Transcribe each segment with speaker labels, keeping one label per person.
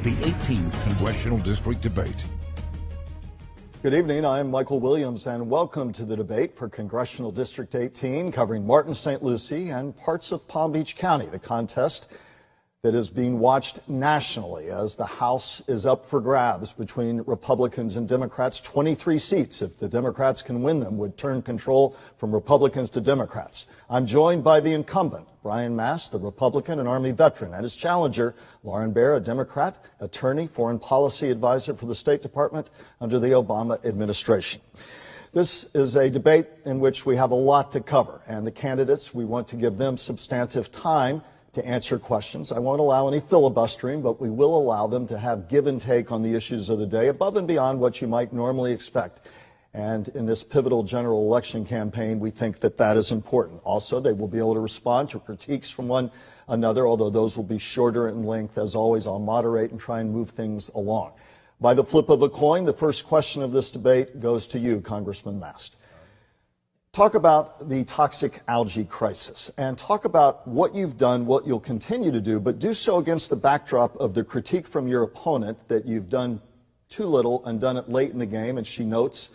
Speaker 1: the 18th Congressional District Debate.
Speaker 2: Good evening, I'm Michael Williams, and welcome to the debate for Congressional District 18, covering Martin, St. Lucie, and parts of Palm Beach County, the contest that is being watched nationally as the House is up for grabs between Republicans and Democrats. 23 seats, if the Democrats can win them, would turn control from Republicans to Democrats. I'm joined by the incumbent, Brian Mast, the Republican and Army veteran, and his challenger, Lauren Baer, a Democrat, attorney, foreign policy advisor for the State Department under the Obama administration. This is a debate in which we have a lot to cover, and the candidates, we want to give them substantive time to answer questions. I won't allow any filibustering, but we will allow them to have give and take on the issues of the day above and beyond what you might normally expect. And in this pivotal general election campaign, we think that that is important. Also, they will be able to respond to critiques from one another, although those will be shorter in length. As always, I'll moderate and try and move things along. By the flip of a coin, the first question of this debate goes to you, Congressman Mast. Talk about the toxic algae crisis and talk about what you've done, what you'll continue to do, but do so against the backdrop of the critique from your opponent that you've done too little and done it late in the game. And she notes,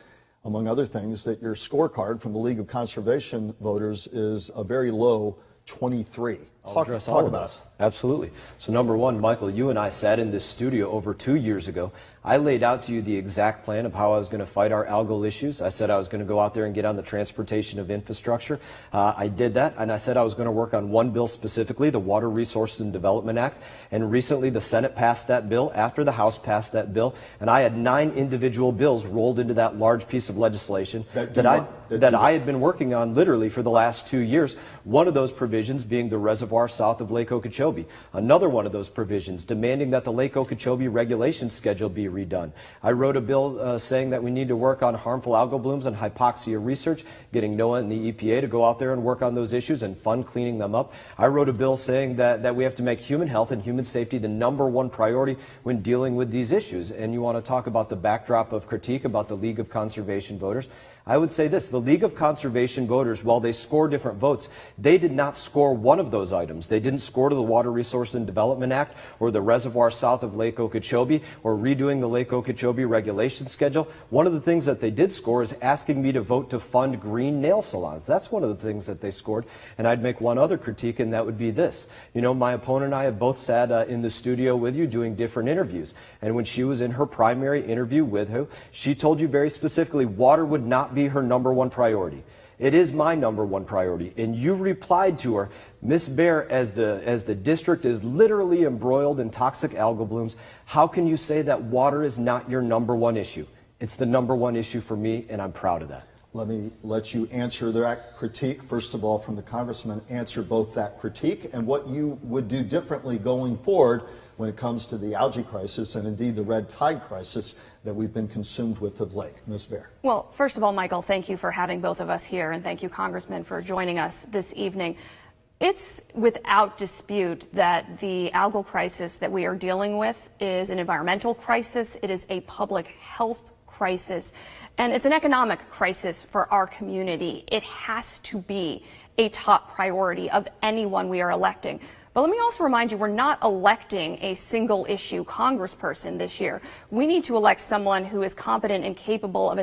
Speaker 2: among other things, that your scorecard from the League of Conservation Voters is a very low 23. Talk about it.
Speaker 3: Absolutely. So number one, Michael, you and I sat in this studio over 2 years ago. I laid out to you the exact plan of how I was going to fight our algal issues. I said I was going to go out there and get on the transportation of infrastructure. I did that, and I said I was going to work on one bill specifically, the Water Resources and Development Act. And recently the Senate passed that bill after the House passed that bill, and I had 9 individual bills rolled into that large piece of legislation that I had been working on literally for the last 2 years. One of those provisions being the reservoir south of Lake Okeechobee. Another one of those provisions demanding that the Lake Okeechobee regulation schedule be redone. I wrote a bill saying that we need to work on harmful algal blooms and hypoxia research, getting NOAA and the EPA to go out there and work on those issues and fund cleaning them up. I wrote a bill saying that we have to make human health and human safety the #1 priority when dealing with these issues. And you want to talk about the backdrop of critique about the League of Conservation Voters. I would say this, the League of Conservation Voters, while they score different votes, they did not score one of those items. They didn't score to the Water Resources and Development Act or the reservoir south of Lake Okeechobee or redoing the Lake Okeechobee regulation schedule. One of the things that they did score is asking me to vote to fund green nail salons. That's one of the things that they scored. And I'd make one other critique, and that would be this. You know, my opponent and I have both sat in the studio with you doing different interviews. And when she was in her primary interview with her, she told you very specifically water would not be her #1 priority. It is my #1 priority. And you replied to her, Ms. Baer, as the district is literally embroiled in toxic algal blooms, how can you say that water is not your #1 issue? It's the #1 issue for me, and I'm proud of that.
Speaker 2: Let me let you answer that critique. First of all, from the congressman, answer both that critique and what you would do differently going forward when it comes to the algae crisis and indeed the red tide crisis that we've been consumed with of late. Ms. Baer.
Speaker 4: Well, first of all, Michael, thank you for having both of us here, and thank you, Congressman, for joining us this evening. It's without dispute that the algal crisis that we are dealing with is an environmental crisis. It is a public health crisis, and it's an economic crisis for our community. It has to be a top priority of anyone we are electing. But let me also remind you, we're not electing a single issue congressperson this year. We need to elect someone who is competent and capable of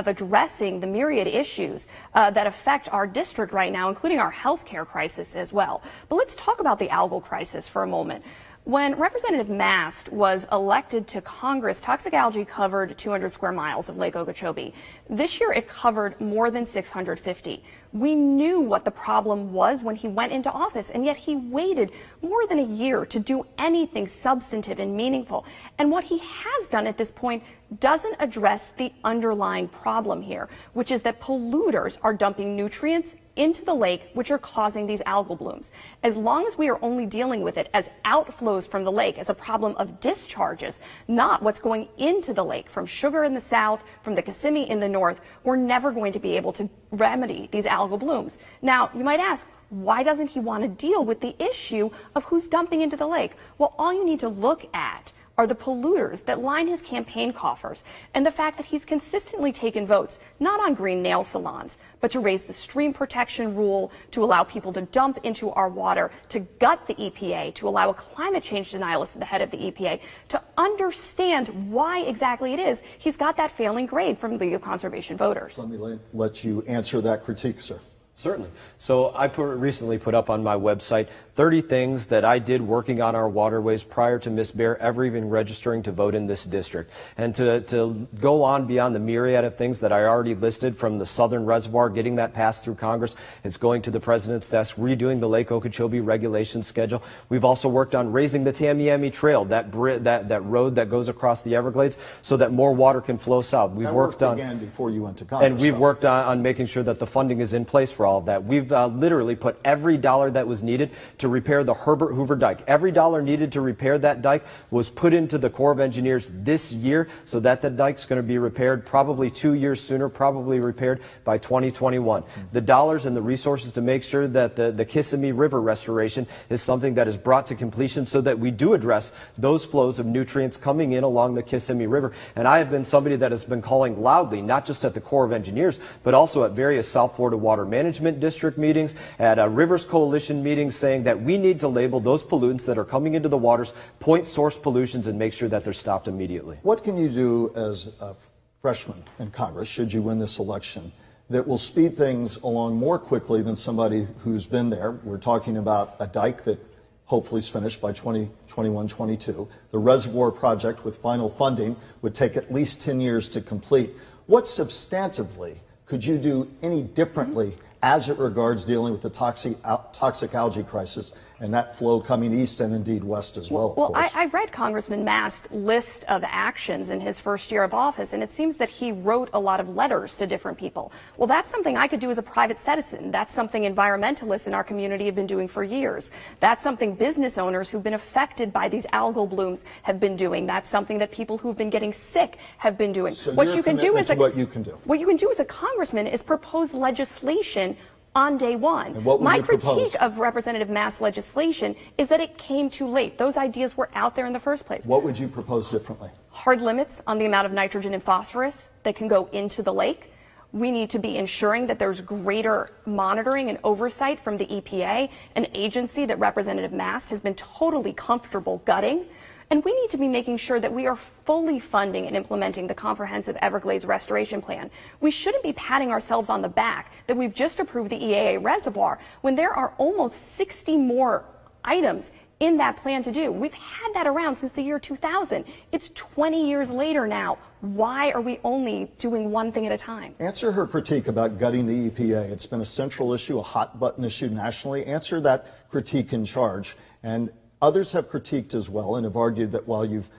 Speaker 4: addressing the myriad issues that affect our district right now, including our health care crisis as well. But let's talk about the algal crisis for a moment. When Representative Mast was elected to Congress, toxic algae covered 200 square miles of Lake Okeechobee. This year it covered more than 650. We knew what the problem was when he went into office, and yet he waited more than a year to do anything substantive and meaningful. And what he has done at this point doesn't address the underlying problem here, which is that polluters are dumping nutrients into the lake, which are causing these algal blooms. As long as we are only dealing with it as outflows from the lake, as a problem of discharges, not what's going into the lake from Sugar in the south, from the Kissimmee in the north, we're never going to be able to remedy these algal blooms. Now, you might ask, why doesn't he want to deal with the issue of who's dumping into the lake? Well, all you need to look at are the polluters that line his campaign coffers and the fact that he's consistently taken votes not on green nail salons, but to raise the stream protection rule, to allow people to dump into our water, to gut the EPA, to allow a climate change denialist at the head of the EPA, to understand why exactly it is he's got that failing grade from League of Conservation voters.
Speaker 2: Let me let you answer that critique, sir.
Speaker 3: Certainly. So I recently put up on my website 30 things that I did working on our waterways prior to Ms. Bear ever even registering to vote in this district. And to go on beyond the myriad of things that I already listed, from the Southern Reservoir, getting that passed through Congress, it's going to the President's desk, redoing the Lake Okeechobee regulation schedule. We've also worked on raising the Tamiami Trail, that road that goes across the Everglades, so that more water can flow south. We've worked on,
Speaker 2: began before you went to Congress.
Speaker 3: And we've worked on making sure that the funding is in place for all of that. We've literally put every dollar that was needed to repair the Herbert Hoover Dike. Every dollar needed to repair that dike was put into the Corps of Engineers this year, so that the dike's going to be repaired probably 2 years sooner, probably repaired by 2021. The dollars and the resources to make sure that the Kissimmee River restoration is something that is brought to completion, so that we do address those flows of nutrients coming in along the Kissimmee River. And I have been somebody that has been calling loudly, not just at the Corps of Engineers, but also at various South Florida Water Management District meetings, at Rivers Coalition meetings, saying that we need to label those pollutants that are coming into the waters point source pollutions and make sure that they're stopped immediately.
Speaker 2: What can you do as a freshman in Congress, should you win this election, that will speed things along more quickly than somebody who's been there? We're talking about a dike that hopefully is finished by 2021-22. The reservoir project with final funding would take at least 10 years to complete. What substantively could you do any differently as it regards dealing with the toxic algae crisis and that flow coming east and indeed west as well, of course?
Speaker 4: I read Congressman Mast's list of actions in his first year of office, and it seems that he wrote a lot of letters to different people. Well, that's something I could do as a private citizen. That's something environmentalists in our community have been doing for years. That's something business owners who've been affected by these algal blooms have been doing. That's something that people who've been getting sick have been doing.
Speaker 2: So
Speaker 4: what you can do as
Speaker 2: what you can do.
Speaker 4: What you can do as a congressman is propose legislation on day one.
Speaker 2: And what would
Speaker 4: My
Speaker 2: you propose?
Speaker 4: critique of Representative Mast's legislation is that it came too late. Those ideas were out there in the first place.
Speaker 2: What would you propose differently?
Speaker 4: Hard limits on the amount of nitrogen and phosphorus that can go into the lake. We need to be ensuring that there's greater monitoring and oversight from the EPA, an agency that Representative Mast has been totally comfortable gutting. And we need to be making sure that we are fully funding and implementing the comprehensive Everglades restoration plan. We shouldn't be patting ourselves on the back that we've just approved the EAA reservoir when there are almost 60 more items in that plan to do. We've had that around since the year 2000. It's 20 years later now. Why are we only doing one thing at a time?
Speaker 2: Answer her critique about gutting the EPA. It's been a central issue, a hot button issue nationally. Answer that critique in charge. And others have critiqued as well and have argued that while you've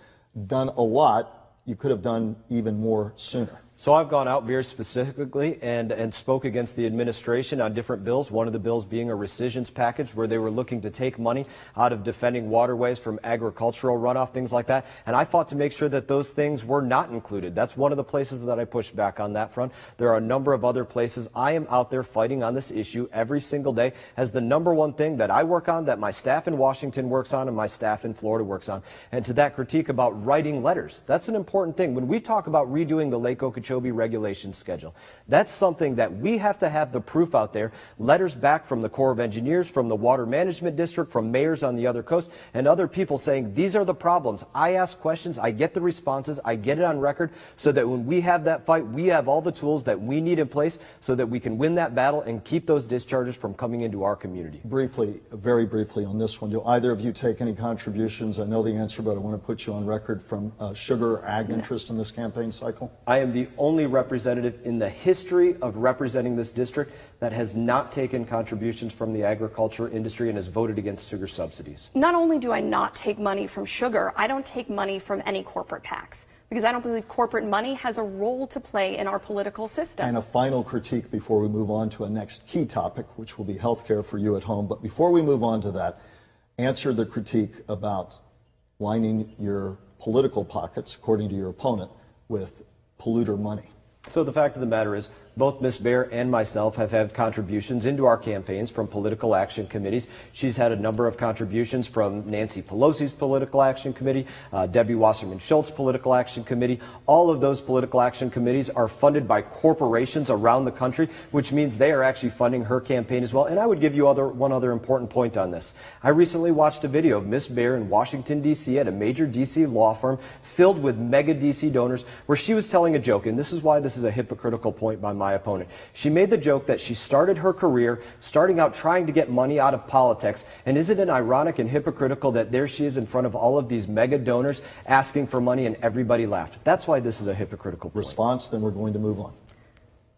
Speaker 2: done a lot, you could have done even more sooner.
Speaker 3: So I've gone out very specifically and spoke against the administration on different bills, one of the bills being a rescissions package where they were looking to take money out of defending waterways from agricultural runoff, things like that. And I fought to make sure that those things were not included. That's one of the places that I pushed back on that front. There are a number of other places. I am out there fighting on this issue every single day as the number one thing that I work on, that my staff in Washington works on, and my staff in Florida works on. And to that critique about writing letters, that's an important thing. When we talk about redoing the Lake Okeechobee regulation schedule, that's something that we have to have the proof out there. Letters back from the Corps of Engineers, from the Water Management District, from mayors on the other coast, and other people saying these are the problems. I ask questions, I get the responses, I get it on record, so that when we have that fight, we have all the tools that we need in place so that we can win that battle and keep those discharges from coming into our community.
Speaker 2: Briefly, very briefly on this one, do either of you take any contributions? I know the answer, but I want to put you on record from sugar or ag interest in this campaign cycle.
Speaker 3: I am the only representative in the history of representing this district that has not taken contributions from the agriculture industry and has voted against sugar subsidies.
Speaker 4: Not only do I not take money from sugar, I don't take money from any corporate PACs, because I don't believe corporate money has a role to play in our political system.
Speaker 2: And a final critique before we move on to a next key topic, which will be health care for you at home. But before we move on to that, answer the critique about lining your political pockets, according to your opponent, with polluter money.
Speaker 3: So the fact of the matter is, Both Ms. Baer and myself have had contributions into our campaigns from political action committees. She's had a number of contributions from Nancy Pelosi's Political Action Committee, Debbie Wasserman Schultz's Political Action Committee. All of those political action committees are funded by corporations around the country, which means they are actually funding her campaign as well. And I would give you one other important point on this. I recently watched a video of Ms. Baer in Washington, D.C. at a major D.C. law firm filled with mega D.C. donors where she was telling a joke, and this is why this is a hypocritical point by my opponent. She made the joke that she started her career starting out trying to get money out of politics, and isn't it ironic and hypocritical that there she is in front of all of these mega donors asking for money and everybody laughed? That's why this is a hypocritical point.
Speaker 2: Response, then we're going to move on.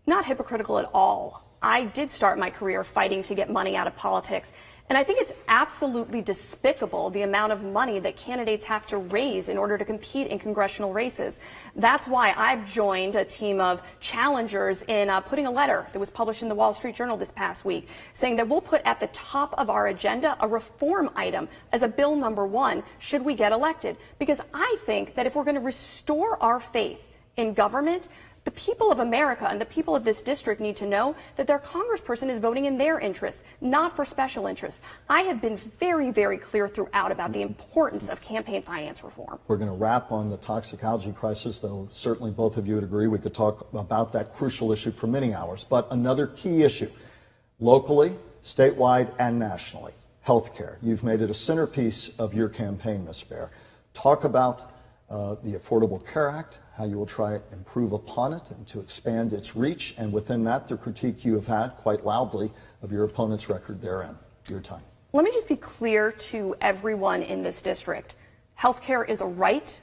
Speaker 4: Not hypocritical at all. I did start my career fighting to get money out of politics. And I think it's absolutely despicable the amount of money that candidates have to raise in order to compete in congressional races. That's why I've joined a team of challengers in putting a letter that was published in the Wall Street Journal this past week saying that we'll put at the top of our agenda a reform item as a bill number 1 should we get elected. Because I think that if we're going to restore our faith in government, the people of America and the people of this district need to know that their congressperson is voting in their interests, not for special interests. I have been very, very clear throughout about the importance of campaign finance reform.
Speaker 2: We're going to wrap on the toxic algae crisis, though certainly both of you would agree we could talk about that crucial issue for many hours. But another key issue, locally, statewide, and nationally, health care. You've made it a centerpiece of your campaign, Ms. Baer. Talk about the Affordable Care Act, how you will try to improve upon it and to expand its reach, and within that, the critique you have had quite loudly of your opponent's record therein. Your time.
Speaker 4: Let me just be clear to everyone in this district. Healthcare is a right,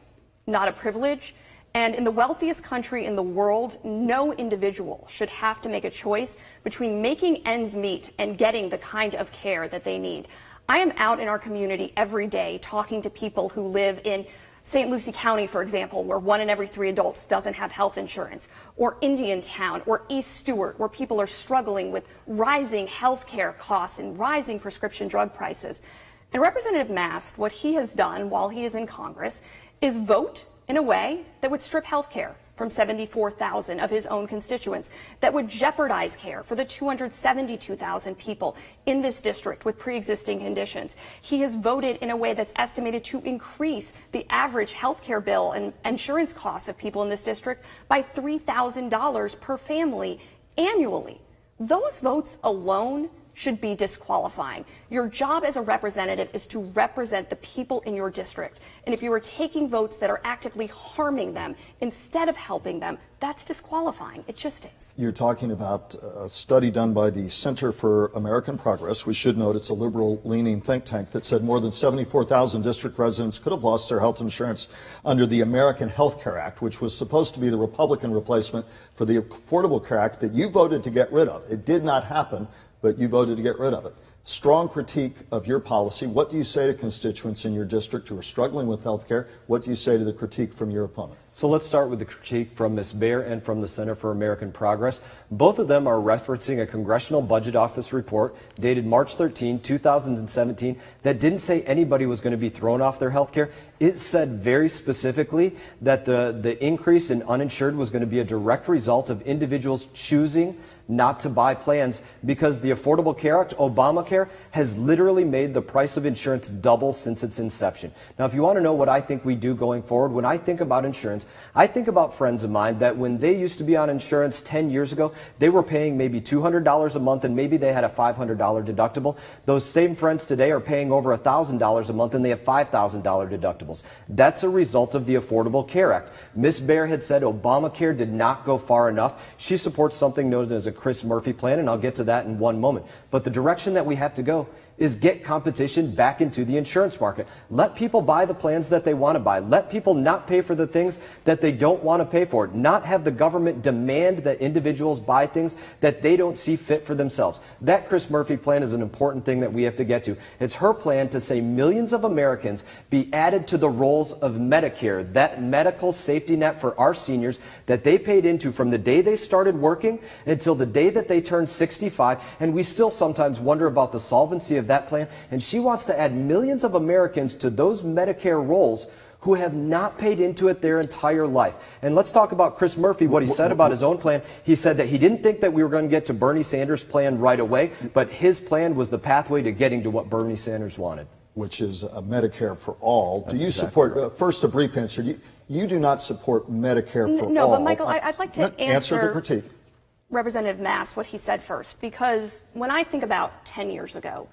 Speaker 4: not a privilege. And in the wealthiest country in the world, no individual should have to make a choice between making ends meet and getting the kind of care that they need. I am out in our community every day talking to people who live in St. Lucie County, for example, where 1 in every 3 adults doesn't have health insurance, or Indiantown, or East Stewart, where people are struggling with rising health care costs and rising prescription drug prices. And Representative Mast, what he has done while he is in Congress is vote in a way that would strip health care from 74,000 of his own constituents, that would jeopardize care for the 272,000 people in this district with pre-existing conditions. He has voted in a way that's estimated to increase the average health care bill and insurance costs of people in this district by $3,000 per family annually. Those votes alone should be disqualifying. Your job as a representative is to represent the people in your district. And if you are taking votes that are actively harming them instead of helping them, that's disqualifying. It just is.
Speaker 2: You're talking about a study done by the Center for American Progress. We should note it's a liberal-leaning think tank that said more than 74,000 district residents could have lost their health insurance under the American Health Care Act, which was supposed to be the Republican replacement for the Affordable Care Act that you voted to get rid of. It did not happen, but you voted to get rid of it. Strong critique of your policy. What do you say to constituents in your district who are struggling with health care? What do you say to the critique from your opponent?
Speaker 3: So let's start with the critique from Ms. Baer and from the Center for American Progress. Both of them are referencing a Congressional Budget Office report dated March 13, 2017 that didn't say anybody was going to be thrown off their health care. It said very specifically that the increase in uninsured was going to be a direct result of individuals choosing not to buy plans because the Affordable Care Act, Obamacare, has literally made the price of insurance double since its inception. Now, if you want to know what I think we do going forward, when I think about insurance, I think about friends of mine that when they used to be on insurance 10 years ago, they were paying maybe $200 a month and maybe they had a $500 deductible. Those same friends today are paying over $1,000 a month and they have $5,000 deductibles. That's a result of the Affordable Care Act. Ms. Baer had said Obamacare did not go far enough. She supports something known as a Chris Murphy plan, and I'll get to that in one moment. But the direction that we have to go is get competition back into the insurance market. Let people buy the plans that they want to buy. Let people not pay for the things that they don't want to pay for. Not have the government demand that individuals buy things that they don't see fit for themselves. That Chris Murphy plan is an important thing that we have to get to. It's her plan to say millions of Americans be added to the rolls of Medicare, that medical safety net for our seniors that they paid into from the day they started working until the day that they turned 65. And we still sometimes wonder about the solvency of that plan. And she wants to add millions of Americans to those Medicare rolls who have not paid into it their entire life. And let's talk about Chris Murphy, what he said about his own plan. He said that he didn't think that we were going to get to Bernie Sanders' plan right away, but his plan was the pathway to getting to what Bernie Sanders wanted.
Speaker 2: Which is Medicare for all.
Speaker 3: That's
Speaker 2: do you
Speaker 3: exactly
Speaker 2: support,
Speaker 3: right.
Speaker 2: First a brief answer, you do not support Medicare for all.
Speaker 4: No, but Michael, I'd like to
Speaker 2: answer the critique.
Speaker 4: Representative Mast what he said first, because when I think about 10 years ago,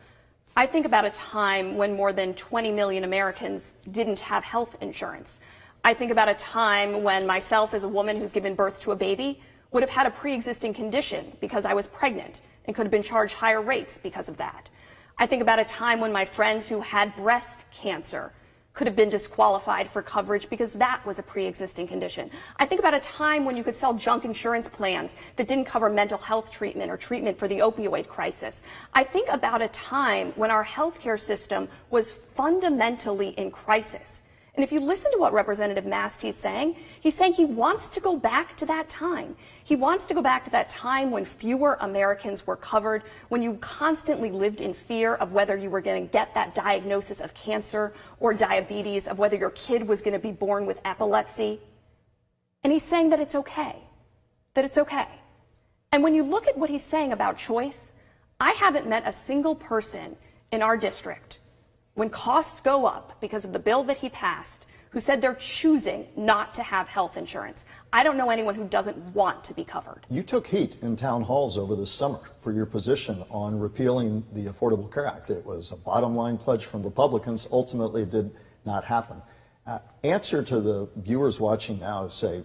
Speaker 4: I think about a time when more than 20 million Americans didn't have health insurance. I think about a time when myself, as a woman who's given birth to a baby, would have had a pre-existing condition because I was pregnant and could have been charged higher rates because of that. I think about a time when my friends who had breast cancer could have been disqualified for coverage because that was a pre-existing condition. I think about a time when you could sell junk insurance plans that didn't cover mental health treatment or treatment for the opioid crisis. I think about a time when our healthcare system was fundamentally in crisis. And if you listen to what Representative Mast is saying he wants to go back to that time. He wants to go back to that time when fewer Americans were covered, when you constantly lived in fear of whether you were going to get that diagnosis of cancer or diabetes, of whether your kid was going to be born with epilepsy. And he's saying that it's okay, that it's okay. And when you look at what he's saying about choice, I haven't met a single person in our district when costs go up because of the bill that he passed, who said they're choosing not to have health insurance. I don't know anyone who doesn't want to be covered.
Speaker 2: You took heat in town halls over the summer for your position on repealing the Affordable Care Act. It was a bottom line pledge from Republicans. Ultimately, it did not happen. Answer to the viewers watching now say,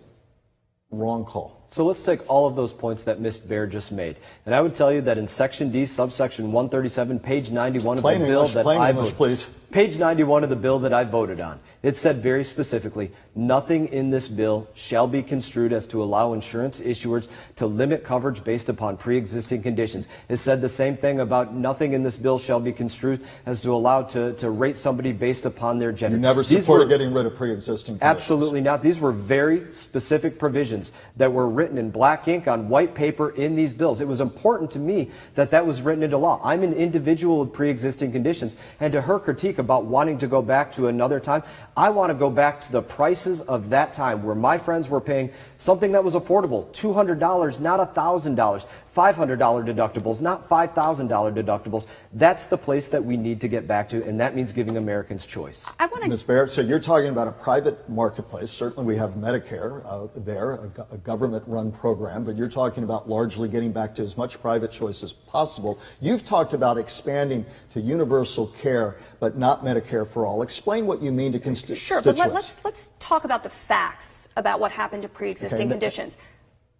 Speaker 2: wrong call.
Speaker 3: So let's take all of those points that Ms. Baird just made. And I would tell you that in Section D, subsection 137, page 91 of the bill that I voted,
Speaker 2: please.
Speaker 3: Page 91 of the bill that I voted on, it said very specifically, nothing in this bill shall be construed as to allow insurance issuers to limit coverage based upon pre-existing conditions. It said the same thing about nothing in this bill shall be construed as to allow to rate somebody based upon their gender.
Speaker 2: You never supported getting rid of pre-existing conditions.
Speaker 3: Absolutely not. These were very specific provisions that were written in black ink on white paper in these bills. It was important to me that that was written into law. I'm an individual with pre-existing conditions, and to her critique about wanting to go back to another time, I want to go back to the prices of that time where my friends were paying something that was affordable, $200, not $1,000, $500 deductibles, not $5,000 deductibles. That's the place that we need to get back to, and that means giving Americans choice.
Speaker 2: Ms. Baird, so you're talking about a private marketplace. Certainly we have Medicare there, a government-run program, but you're talking about largely getting back to as much private choice as possible. You've talked about expanding to universal care, but not Medicare for all. Explain what you mean to constituents.
Speaker 4: Sure, but let's talk about the facts about what happened to pre-existing conditions.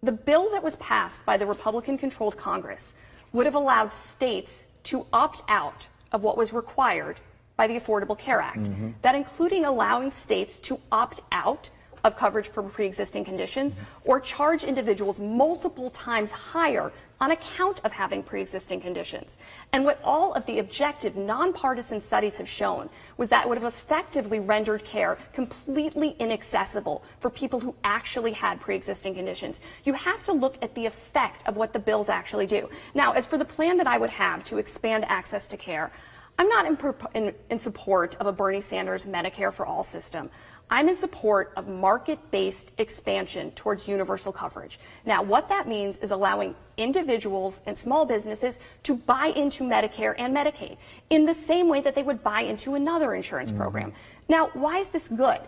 Speaker 4: The bill that was passed by the Republican-controlled Congress would have allowed states to opt out of what was required by the Affordable Care Act. That including allowing states to opt out of coverage for pre-existing conditions or charge individuals multiple times higher on account of having pre-existing conditions. And what all of the objective, nonpartisan studies have shown was that it would have effectively rendered care completely inaccessible for people who actually had pre-existing conditions. You have to look at the effect of what the bills actually do. Now, as for the plan that I would have to expand access to care, I'm not in support of a Bernie Sanders Medicare for all system. I'm in support of market-based expansion towards universal coverage. Now, what that means is allowing individuals and small businesses to buy into Medicare and Medicaid in the same way that they would buy into another insurance program. Now, why is this good?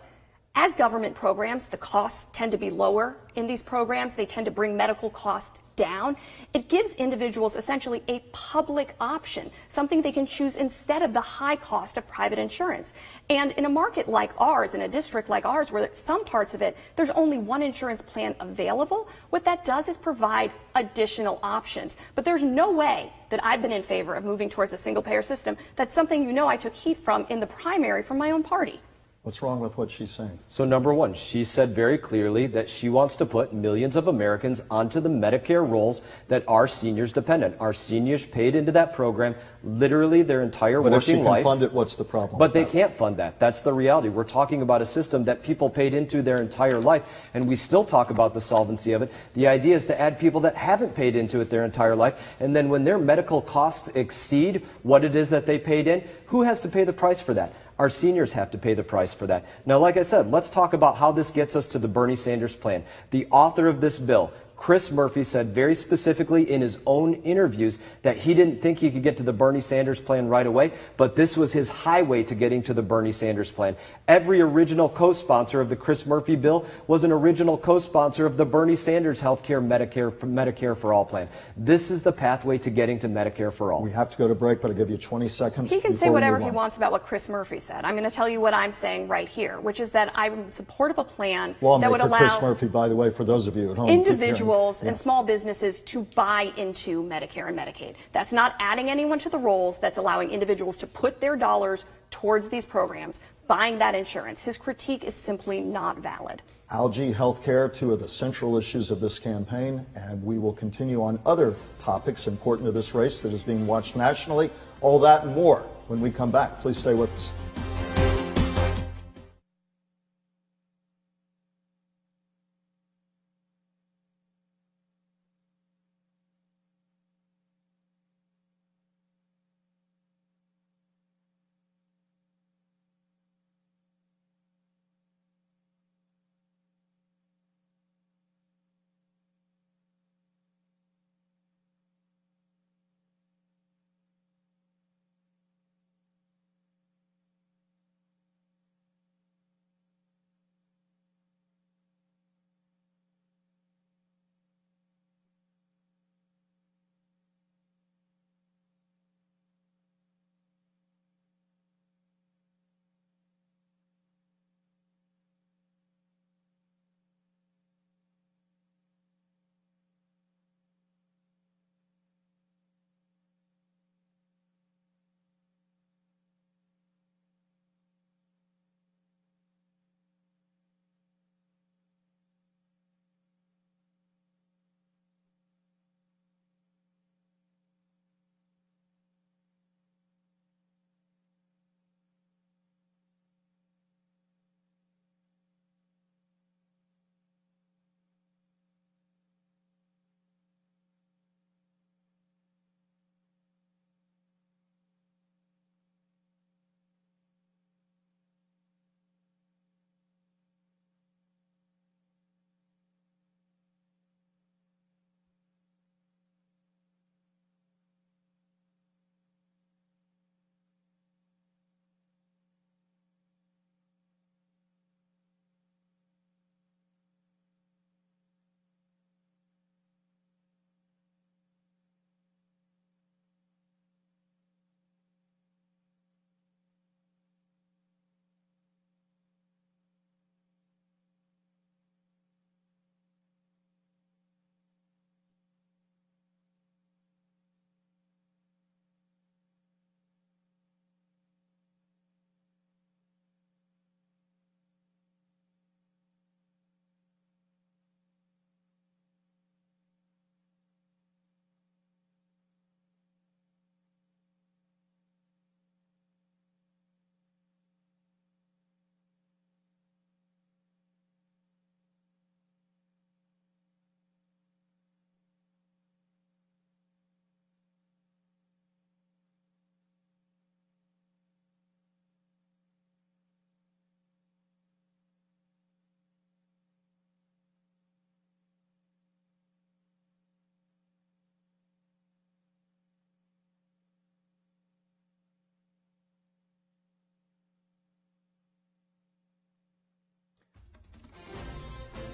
Speaker 4: As government programs, the costs tend to be lower in these programs. They tend to bring medical costs down. It gives individuals essentially a public option, something they can choose instead of the high cost of private insurance. And in a market like ours, in a district like ours, where some parts of it, there's only one insurance plan available, what that does is provide additional options. But there's no way that I've been in favor of moving towards a single-payer system. That's something you know I took heat from in the primary from my own party.
Speaker 2: What's wrong with what she's saying?
Speaker 3: So number one, she said very clearly that she wants to put millions of Americans onto the Medicare rolls that are seniors dependent. Our seniors paid into that program literally their entire working life.
Speaker 2: But if she can fund it, what's the problem?
Speaker 3: But they can't fund that. That's the reality. We're talking about a system that people paid into their entire life, and we still talk about the solvency of it. The idea is to add people that haven't paid into it their entire life, and then when their medical costs exceed what it is that they paid in, who has to pay the price for that? Our seniors have to pay the price for that. Now, like I said, let's talk about how this gets us to the Bernie Sanders plan. The author of this bill, Chris Murphy, said very specifically in his own interviews that he didn't think he could get to the Bernie Sanders plan right away, but this was his highway to getting to the Bernie Sanders plan. Every original co-sponsor of the Chris Murphy bill was an original co-sponsor of the Bernie Sanders healthcare Medicare for All plan. This is the pathway to getting to Medicare for all.
Speaker 2: We have to go to break, but I'll give you 20 seconds.
Speaker 4: He can say whatever he wants about what Chris Murphy said. I'm going to tell you what I'm saying right here, which is that I'm in support of a plan that would allow
Speaker 2: Chris Murphy, by the way, for those of you at home,
Speaker 4: individuals and small businesses to buy into Medicare and Medicaid. That's not adding anyone to the rolls. That's allowing individuals to put their dollars towards these programs, buying that insurance. His critique is simply not valid.
Speaker 2: Algae, healthcare, two of the central issues of this campaign, and we will continue on other topics important to this race that is being watched nationally. All that and more when we come back. Please stay with us.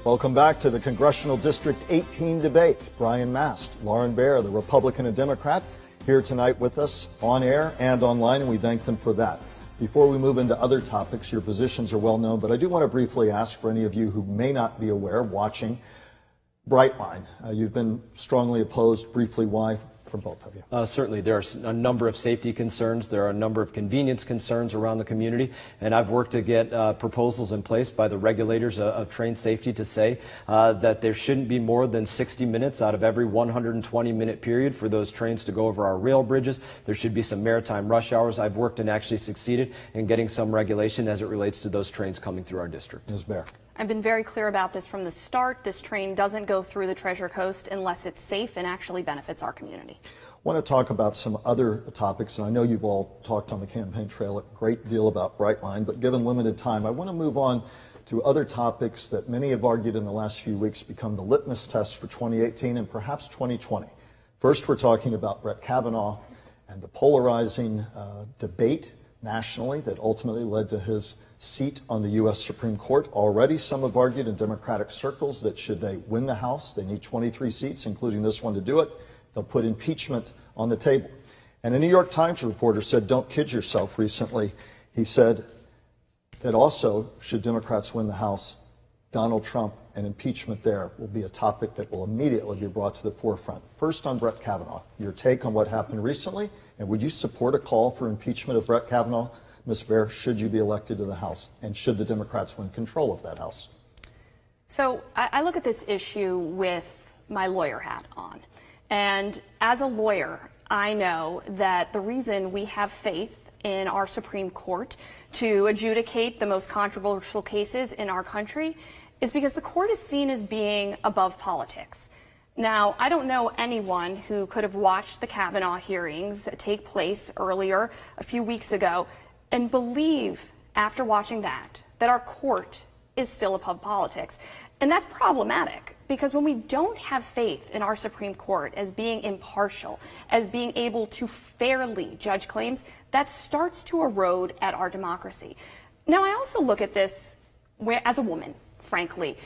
Speaker 2: Welcome back to the Congressional District 18 debate. Brian Mast, Lauren Baer, the Republican and Democrat, here tonight with us on air and online, and we thank them for that. Before we move into other topics, your positions are well known, but I do want to briefly ask for any of you who may not be aware, watching, Brightline. You've been strongly opposed. Briefly, why? For both of you.
Speaker 3: Certainly. There are a number of safety concerns. There are a number of convenience concerns around the community. And I've worked to get proposals in place by the regulators of train safety to say that there shouldn't be more than 60 minutes out of every 120-minute period for those trains to go over our rail bridges. There should be some maritime rush hours. I've worked and actually succeeded in getting some regulation as it relates to those trains coming through our district.
Speaker 2: Ms. Baer.
Speaker 4: I've been very clear about this from the start. This train doesn't go through the Treasure Coast unless it's safe and actually benefits our community.
Speaker 2: I want to talk about some other topics, and I know you've all talked on the campaign trail a great deal about Brightline, but given limited time, I want to move on to other topics that many have argued in the last few weeks become the litmus test for 2018 and perhaps 2020. First, we're talking about Brett Kavanaugh and the polarizing debate nationally that ultimately led to his seat on the U.S. Supreme Court. Already, some have argued in Democratic circles that should they win the House, they need 23 seats, including this one, to do it. They'll put impeachment on the table. And a New York Times reporter said, "Don't kid yourself," recently. He said that also, should Democrats win the House, Donald Trump and impeachment there will be a topic that will immediately be brought to the forefront. First, on Brett Kavanaugh, your take on what happened recently, and would you support a call for impeachment of Brett Kavanaugh, Ms. Baer, should you be elected to the House, and should the Democrats win control of that House?
Speaker 4: So I look at this issue with my lawyer hat on. And as a lawyer, I know that the reason we have faith in our Supreme Court to adjudicate the most controversial cases in our country is because the court is seen as being above politics. Now, I don't know anyone who could have watched the Kavanaugh hearings take place earlier, a few weeks ago, and believe, after watching that our court is still above politics. And that's problematic, because when we don't have faith in our Supreme Court as being impartial, as being able to fairly judge claims, that starts to erode at our democracy. Now, I also look at this as a woman, frankly,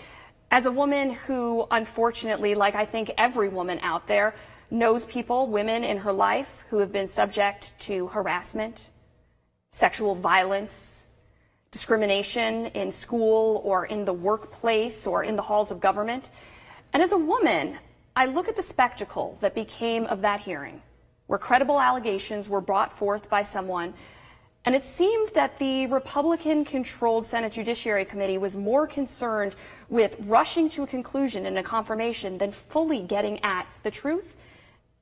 Speaker 4: as a woman who, unfortunately, like I think every woman out there, knows people, women in her life, who have been subject to harassment, sexual violence, discrimination in school or in the workplace or in the halls of government. And as a woman, I look at the spectacle that became of that hearing, where credible allegations were brought forth by someone, and it seemed that the Republican-controlled Senate Judiciary Committee was more concerned with rushing to a conclusion and a confirmation than fully getting at the truth.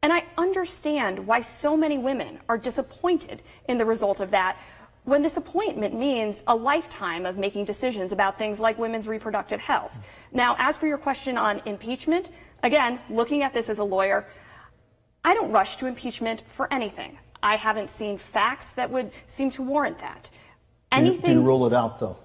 Speaker 4: And I understand why so many women are disappointed in the result of that, when disappointment means a lifetime of making decisions about things like women's reproductive health. Now, as for your question on impeachment, again, looking at this as a lawyer, I don't rush to impeachment for anything. I haven't seen facts that would seem to warrant that.
Speaker 2: Do you rule it out, though?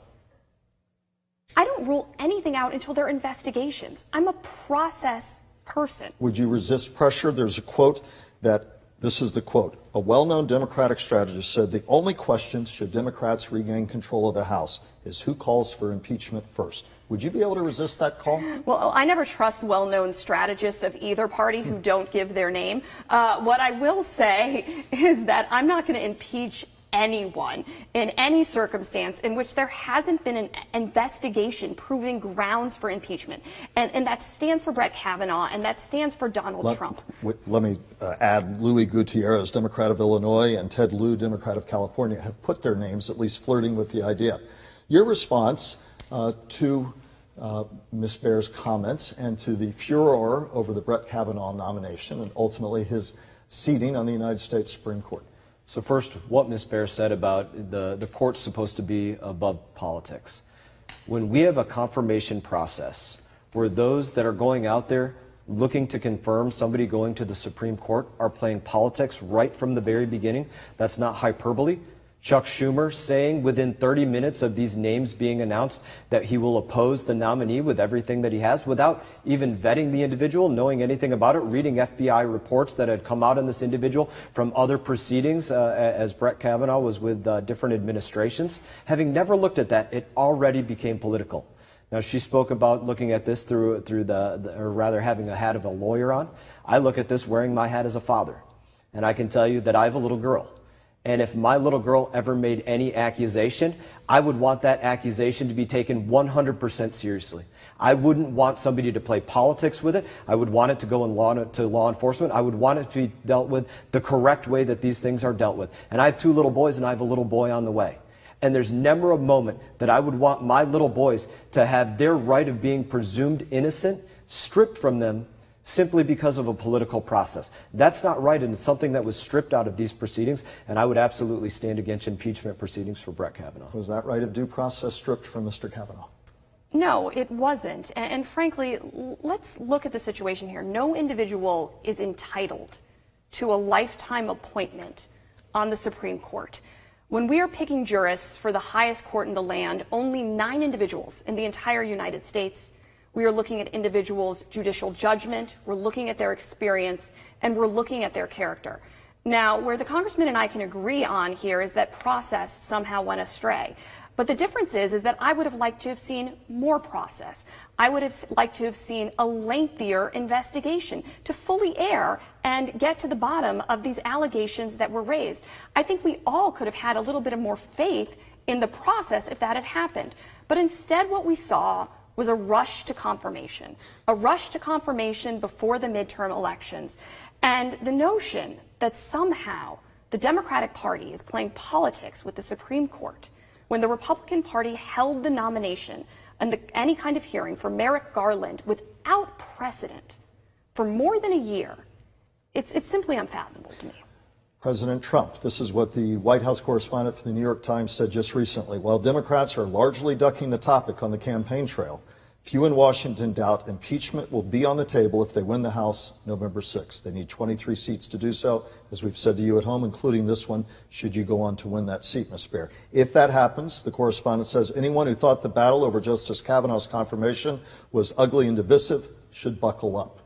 Speaker 4: I don't rule anything out until there are investigations. I'm a process person.
Speaker 2: Would you resist pressure? There's a quote that, this is the quote, a well-known Democratic strategist said the only question, should Democrats regain control of the House, is who calls for impeachment first. Would you be able to resist that call?
Speaker 4: Well, I never trust well-known strategists of either party who don't give their name. What I will say is that I'm not going to impeach anyone in any circumstance in which there hasn't been an investigation proving grounds for impeachment. And that stands for Brett Kavanaugh, and that stands for Donald Trump.
Speaker 2: Let me add, Louis Gutierrez, Democrat of Illinois, and Ted Lieu, Democrat of California, have put their names, at least flirting with the idea. Your response to Ms. Baer's comments and to the furor over the Brett Kavanaugh nomination and ultimately his seating on the United States Supreme Court.
Speaker 3: So first, what Ms. Baer said about the court's supposed to be above politics. When we have a confirmation process where those that are going out there looking to confirm somebody going to the Supreme Court are playing politics right from the very beginning, that's not hyperbole. Chuck Schumer saying within 30 minutes of these names being announced that he will oppose the nominee with everything that he has without even vetting the individual, knowing anything about it, reading FBI reports that had come out on this individual from other proceedings as Brett Kavanaugh was with different administrations. Having never looked at that, it already became political. Now, she spoke about looking at this through or rather having a hat of a lawyer on. I look at this wearing my hat as a father. And I can tell you that I have a little girl. And if my little girl ever made any accusation, I would want that accusation to be taken 100% seriously. I wouldn't want somebody to play politics with it. I would want it to go to law enforcement. I would want it to be dealt with the correct way that these things are dealt with. And I have 2 little boys, and I have a little boy on the way. And there's never a moment that I would want my little boys to have their right of being presumed innocent stripped from them simply because of a political process. That's not right, and it's something that was stripped out of these proceedings, and I would absolutely stand against impeachment proceedings for Brett Kavanaugh.
Speaker 2: Was that right of due process stripped from Mr. Kavanaugh?
Speaker 4: No, it wasn't. And frankly, let's look at the situation here. No individual is entitled to a lifetime appointment on the Supreme Court. When we are picking jurists for the highest court in the land, only 9 individuals in the entire United States. We are looking at individuals' judicial judgment, we're looking at their experience, and we're looking at their character. Now, where the congressman and I can agree on here is that process somehow went astray. But the difference is that I would have liked to have seen more process. I would have liked to have seen a lengthier investigation to fully air and get to the bottom of these allegations that were raised. I think we all could have had a little bit of more faith in the process if that had happened. But instead what we saw was a rush to confirmation before the midterm elections. And the notion that somehow the Democratic Party is playing politics with the Supreme Court when the Republican Party held the nomination and any kind of hearing for Merrick Garland without precedent for more than a year, it's simply unfathomable to me.
Speaker 2: President Trump, this is what the White House correspondent for the New York Times said just recently. While Democrats are largely ducking the topic on the campaign trail, few in Washington doubt impeachment will be on the table if they win the House November 6th. They need 23 seats to do so, as we've said to you at home, including this one, should you go on to win that seat, Ms. Baer. If that happens, the correspondent says, anyone who thought the battle over Justice Kavanaugh's confirmation was ugly and divisive should buckle up.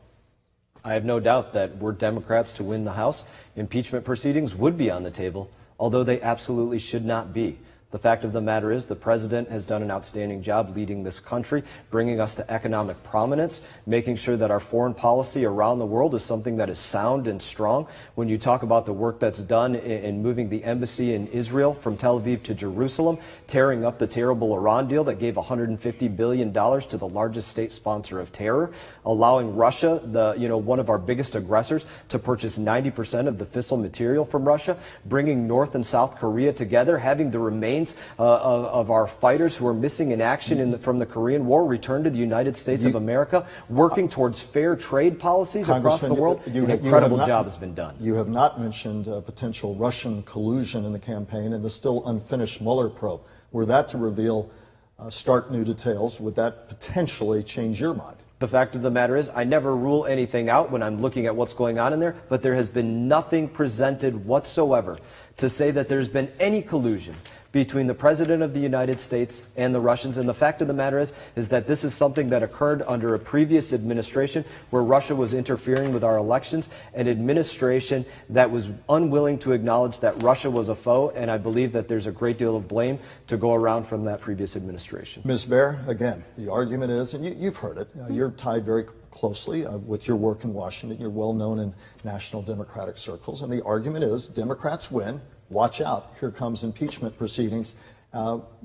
Speaker 3: I have no doubt that were Democrats to win the House, impeachment proceedings would be on the table, although they absolutely should not be. The fact of the matter is the president has done an outstanding job leading this country, bringing us to economic prominence, making sure that our foreign policy around the world is something that is sound and strong. When you talk about the work that's done in moving the embassy in Israel from Tel Aviv to Jerusalem, tearing up the terrible Iran deal that gave $150 billion to the largest state sponsor of terror, allowing Russia, one of our biggest aggressors, to purchase 90% of the fissile material from Russia, bringing North and South Korea together, having the remains of our fighters who are missing in action from the Korean War return to the United States of America, working towards fair trade policies across the world. An incredible job has been done.
Speaker 2: You have not mentioned potential Russian collusion in the campaign and the still unfinished Mueller probe. Were that to reveal stark new details, would that potentially change your mind?
Speaker 3: The fact of the matter is, I never rule anything out when I'm looking at what's going on in there, but there has been nothing presented whatsoever to say that there's been any collusion between the President of the United States and the Russians. And the fact of the matter is that this is something that occurred under a previous administration where Russia was interfering with our elections, an administration that was unwilling to acknowledge that Russia was a foe, and I believe that there's a great deal of blame to go around from that previous administration.
Speaker 2: Ms. Baer, again, the argument is, and you've heard it, you're tied very closely with your work in Washington. You're well known in national Democratic circles, and the argument is Democrats win. Watch out, here comes impeachment proceedings.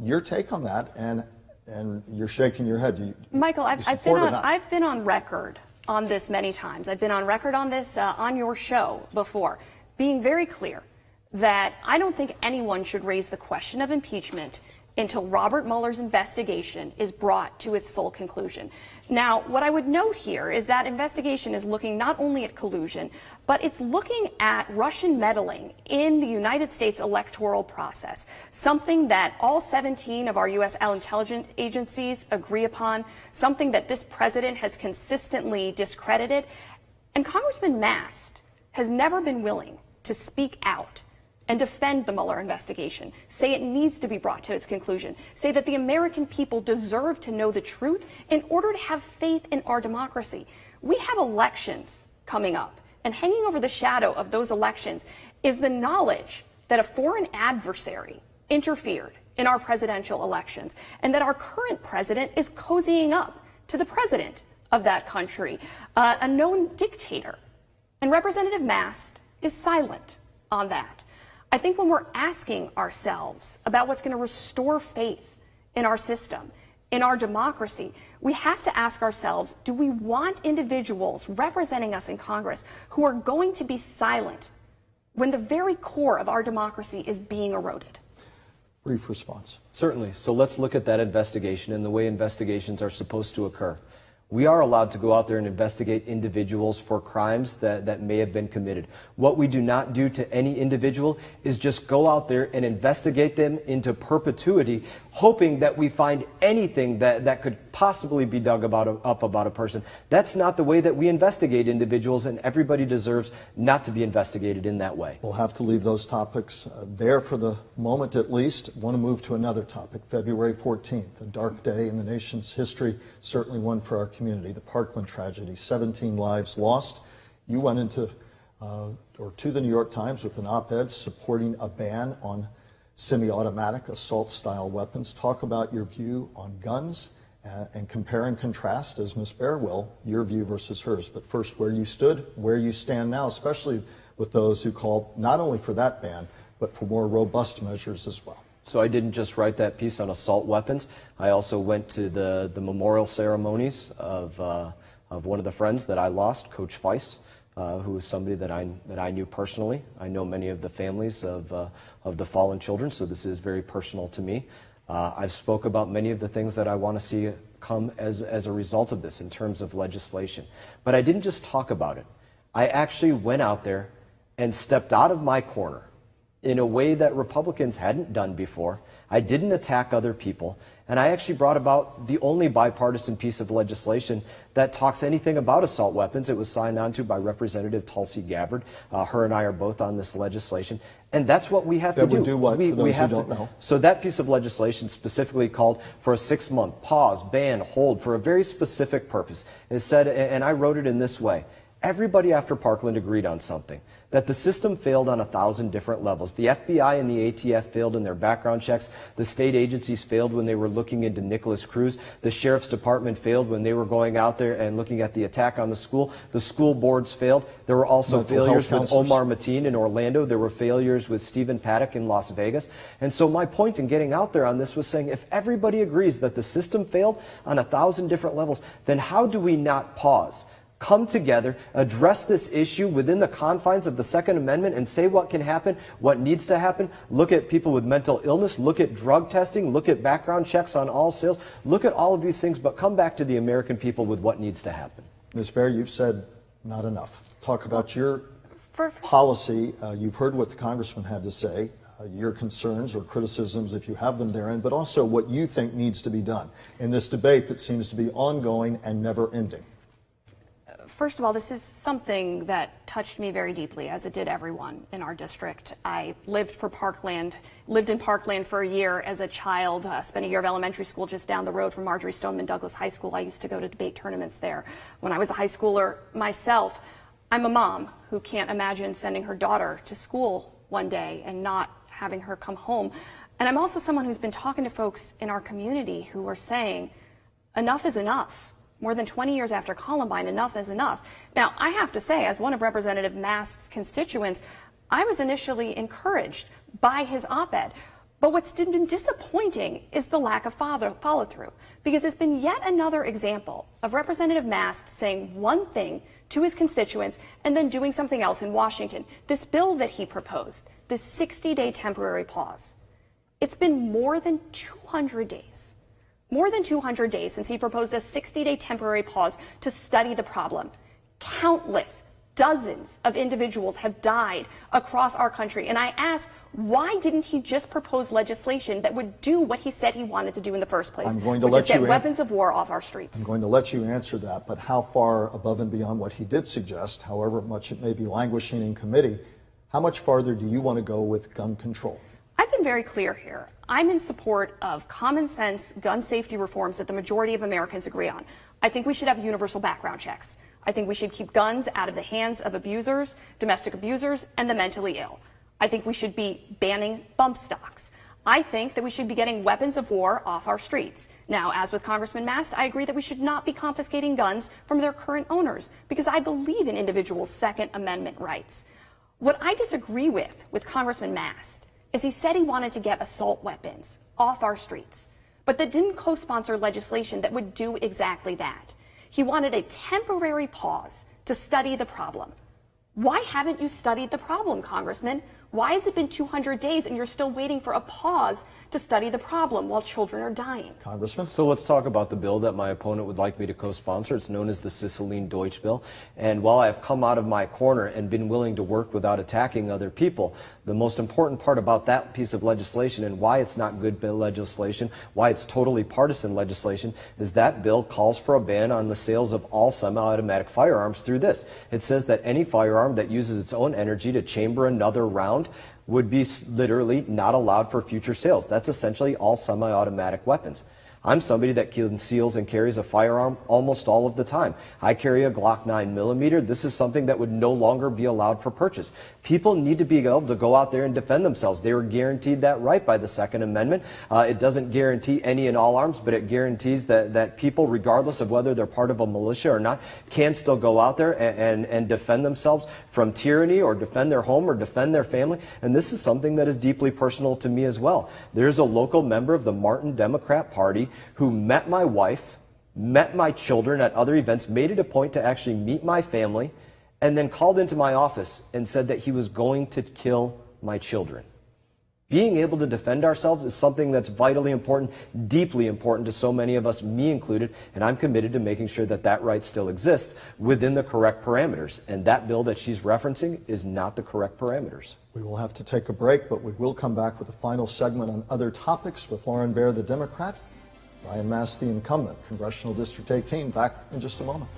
Speaker 2: Your take on that, and you're shaking your head.
Speaker 4: Michael, I've been on record on this many times. I've been on record on this on your show before, being very clear that I don't think anyone should raise the question of impeachment until Robert Mueller's investigation is brought to its full conclusion. Now, what I would note here is that investigation is looking not only at collusion, but it's looking at Russian meddling in the United States electoral process, something that all 17 of our U.S. intelligence agencies agree upon, something that this president has consistently discredited. And Congressman Mast has never been willing to speak out and defend the Mueller investigation, say it needs to be brought to its conclusion, say that the American people deserve to know the truth in order to have faith in our democracy. We have elections coming up, and hanging over the shadow of those elections is the knowledge that a foreign adversary interfered in our presidential elections, and that our current president is cozying up to the president of that country, a known dictator. And Representative Mast is silent on that. I think when we're asking ourselves about what's going to restore faith in our system, in our democracy, we have to ask ourselves, do we want individuals representing us in Congress who are going to be silent when the very core of our democracy is being eroded?
Speaker 2: Brief response.
Speaker 3: Certainly. So let's look at that investigation and the way investigations are supposed to occur. We are allowed to go out there and investigate individuals for crimes that may have been committed. What we do not do to any individual is just go out there and investigate them into perpetuity, hoping that we find anything that could possibly be dug up about a person. That's not the way that we investigate individuals, and everybody deserves not to be investigated in that way.
Speaker 2: We'll have to leave those topics there for the moment at least. Want to move to another topic. February 14th, a dark day in the nation's history, certainly one for our community. The Parkland tragedy, 17 lives lost. You went into to the New York Times with an op-ed supporting a ban on semi-automatic assault-style weapons. Talk about your view on guns and compare and contrast, as Ms. Baer will, your view versus hers. But first, where you stood, where you stand now, especially with those who call not only for that ban, but for more robust measures as well.
Speaker 3: So I didn't just write that piece on assault weapons. I also went to the memorial ceremonies of one of the friends that I lost, Coach Feist, who was somebody that I knew personally. I know many of the families of the fallen children, so this is very personal to me. I've spoke about many of the things that I want to see come as a result of this in terms of legislation. But I didn't just talk about it. I actually went out there and stepped out of my corner in a way that Republicans hadn't done before. I didn't attack other people, and I actually brought about the only bipartisan piece of legislation that talks anything about assault weapons. It was signed onto by Representative Tulsi Gabbard. Her and I are both on this legislation, and that's what we have to do.
Speaker 2: That would do what, for those who don't know?
Speaker 3: So that piece of legislation specifically called for a 6-month pause, ban, hold, for a very specific purpose. It said, and I wrote it in this way: everybody after Parkland agreed on something, that the system failed on 1,000 different levels. The FBI and the ATF failed in their background checks. The state agencies failed when they were looking into Nicholas Cruz. The sheriff's department failed when they were going out there and looking at the attack on the school. The school boards failed. There were also failures with Omar Mateen in Orlando. There were failures with Stephen Paddock in Las Vegas. And so my point in getting out there on this was saying, if everybody agrees that the system failed on 1,000 different levels, then how do we not pause, come together, address this issue within the confines of the Second Amendment, and say what can happen, what needs to happen? Look at people with mental illness, look at drug testing, look at background checks on all sales, look at all of these things, but come back to the American people with what needs to happen.
Speaker 2: Ms. Baer, you've said not enough. Talk about your policy. You've heard what the congressman had to say, your concerns or criticisms, if you have them therein, but also what you think needs to be done in this debate that seems to be ongoing and never ending.
Speaker 4: First of all, this is something that touched me very deeply, as it did everyone in our district. I lived in Parkland for a year as a child, spent a year of elementary school just down the road from Marjorie Stoneman Douglas High School. I used to go to debate tournaments there. When I was a high schooler myself, I'm a mom who can't imagine sending her daughter to school one day and not having her come home. And I'm also someone who's been talking to folks in our community who are saying, enough is enough. More than 20 years after Columbine, enough is enough. Now, I have to say, as one of Representative Mast's constituents, I was initially encouraged by his op-ed. But what's been disappointing is the lack of follow-through, because it's been yet another example of Representative Mast saying one thing to his constituents and then doing something else in Washington. This bill that he proposed, this 60-day temporary pause, it's been more than 200 days. More than 200 days since he proposed a 60-day temporary pause to study the problem. Countless, dozens of individuals have died across our country. And I ask, why didn't he just propose legislation that would do what he said he wanted to do in the first place?
Speaker 2: I'm going to let you
Speaker 4: get weapons of war off our streets.
Speaker 2: I'm going to let you answer that, but how far above and beyond what he did suggest, however much it may be languishing in committee, how much farther do you want to go with gun control?
Speaker 4: I've been very clear here. I'm in support of common sense gun safety reforms that the majority of Americans agree on. I think we should have universal background checks. I think we should keep guns out of the hands of abusers, domestic abusers, and the mentally ill. I think we should be banning bump stocks. I think that we should be getting weapons of war off our streets. Now, as with Congressman Mast, I agree that we should not be confiscating guns from their current owners, because I believe in individuals' Second Amendment rights. What I disagree with Congressman Mast is he said he wanted to get assault weapons off our streets, but that didn't co-sponsor legislation that would do exactly that. He wanted a temporary pause to study the problem. Why haven't you studied the problem, Congressman? Why has it been 200 days and you're still waiting for a pause to study the problem while children are dying.
Speaker 2: Congressman?
Speaker 3: So let's talk about the bill that my opponent would like me to co-sponsor. It's known as the Sisseline-Deutsch bill. And while I have come out of my corner and been willing to work without attacking other people, the most important part about that piece of legislation and why it's not good bill legislation, why it's totally partisan legislation, is that bill calls for a ban on the sales of all semi-automatic firearms through this. It says that any firearm that uses its own energy to chamber another round would be literally not allowed for future sales. That's essentially all semi-automatic weapons. I'm somebody that conceals and carries a firearm almost all of the time. I carry a Glock 9mm. This is something that would no longer be allowed for purchase. People need to be able to go out there and defend themselves. They were guaranteed that right by the Second Amendment. It doesn't guarantee any and all arms, but it guarantees that people, regardless of whether they're part of a militia or not, can still go out there and defend themselves from tyranny or defend their home or defend their family. And this is something that is deeply personal to me as well. There's a local member of the Martin Democrat Party who met my wife, met my children at other events, made it a point to actually meet my family, and then called into my office and said that he was going to kill my children. Being able to defend ourselves is something that's vitally important, deeply important to so many of us, me included, and I'm committed to making sure that that right still exists within the correct parameters. And that bill that she's referencing is not the correct parameters.
Speaker 2: We will have to take a break, but we will come back with a final segment on other topics with Lauren Baer, the Democrat, Ryan Mass, the incumbent, Congressional District 18. Back in just a moment.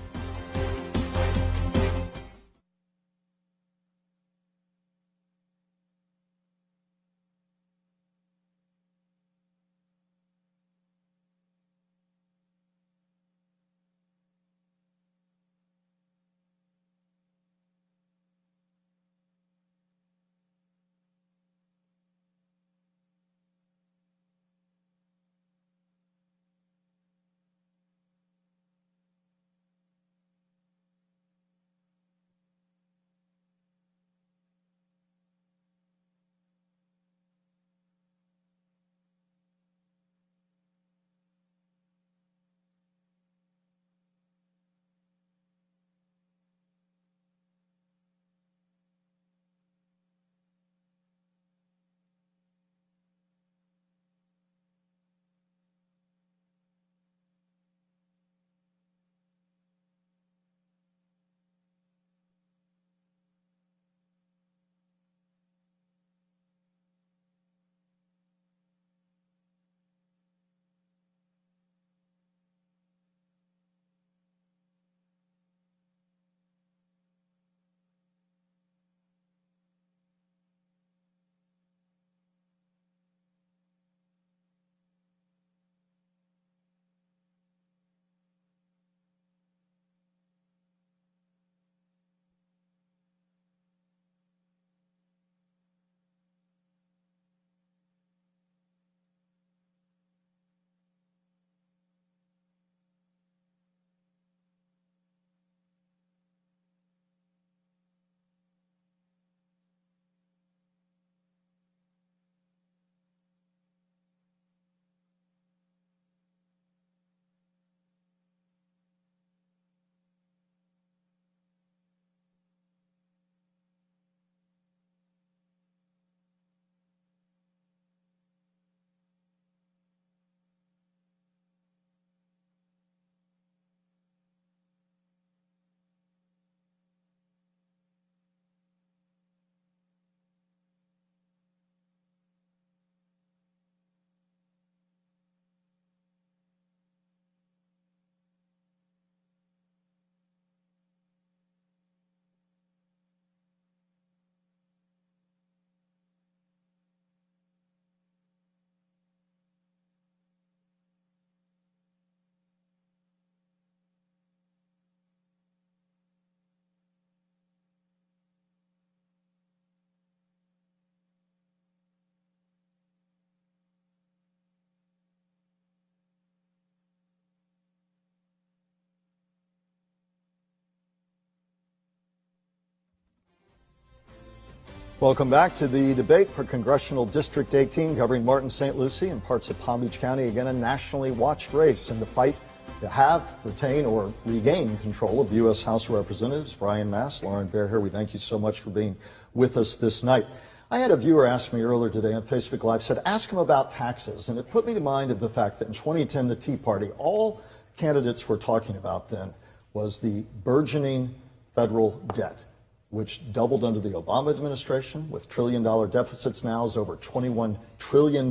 Speaker 2: Welcome back to the debate for Congressional District 18, covering Martin, St. Lucie, and parts of Palm Beach County. Again, a nationally watched race in the fight to have, retain, or regain control of the U.S. House of Representatives. Ryan Mass, Lauren Baer here. We thank you so much for being with us this night. I had a viewer ask me earlier today on Facebook Live, said, ask him about taxes. And it put me to mind of the fact that in 2010, the Tea Party, all candidates were talking about then was the burgeoning federal debt, which doubled under the Obama administration with trillion-dollar deficits now is over $21 trillion.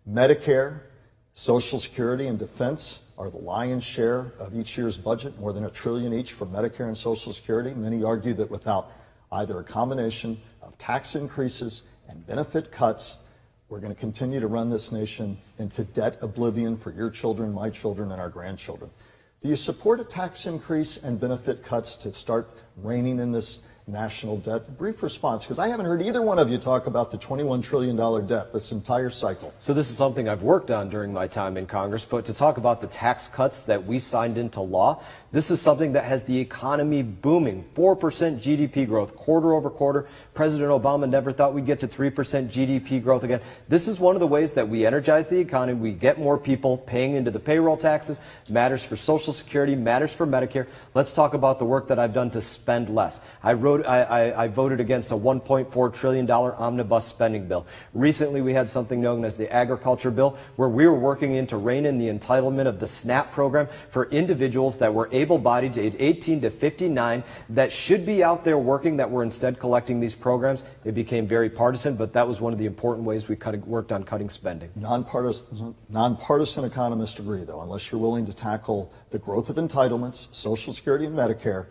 Speaker 2: Medicare, Social Security, and defense are the lion's share of each year's budget, more than $1 trillion each for Medicare and Social Security. Many argue that without either a combination of tax increases and benefit cuts, we're going to continue to run this nation into debt oblivion for your children, my children, and our grandchildren. Do you support a tax increase and benefit cuts to start reining in this national debt? Brief response, because I haven't heard either one of you talk about the $21 trillion debt this entire cycle.
Speaker 3: So this is something I've worked on during my time in Congress, but to talk about the tax cuts that we signed into law, this is something that has the economy booming. 4% GDP growth, quarter over quarter. President Obama never thought we'd get to 3% GDP growth again. This is one of the ways that we energize the economy. We get more people paying into the payroll taxes. Matters for Social Security, matters for Medicare. Let's talk about the work that I've done to spend less. I voted against a $1.4 trillion omnibus spending bill. Recently, we had something known as the agriculture bill, where we were working in to rein in the entitlement of the SNAP program for individuals that were able-bodied, age 18 to 59, that should be out there working, that were instead collecting these programs. It became very partisan, but that was one of the important ways we worked on cutting spending.
Speaker 2: Nonpartisan economists agree, though, unless you're willing to tackle the growth of entitlements, Social Security and Medicare,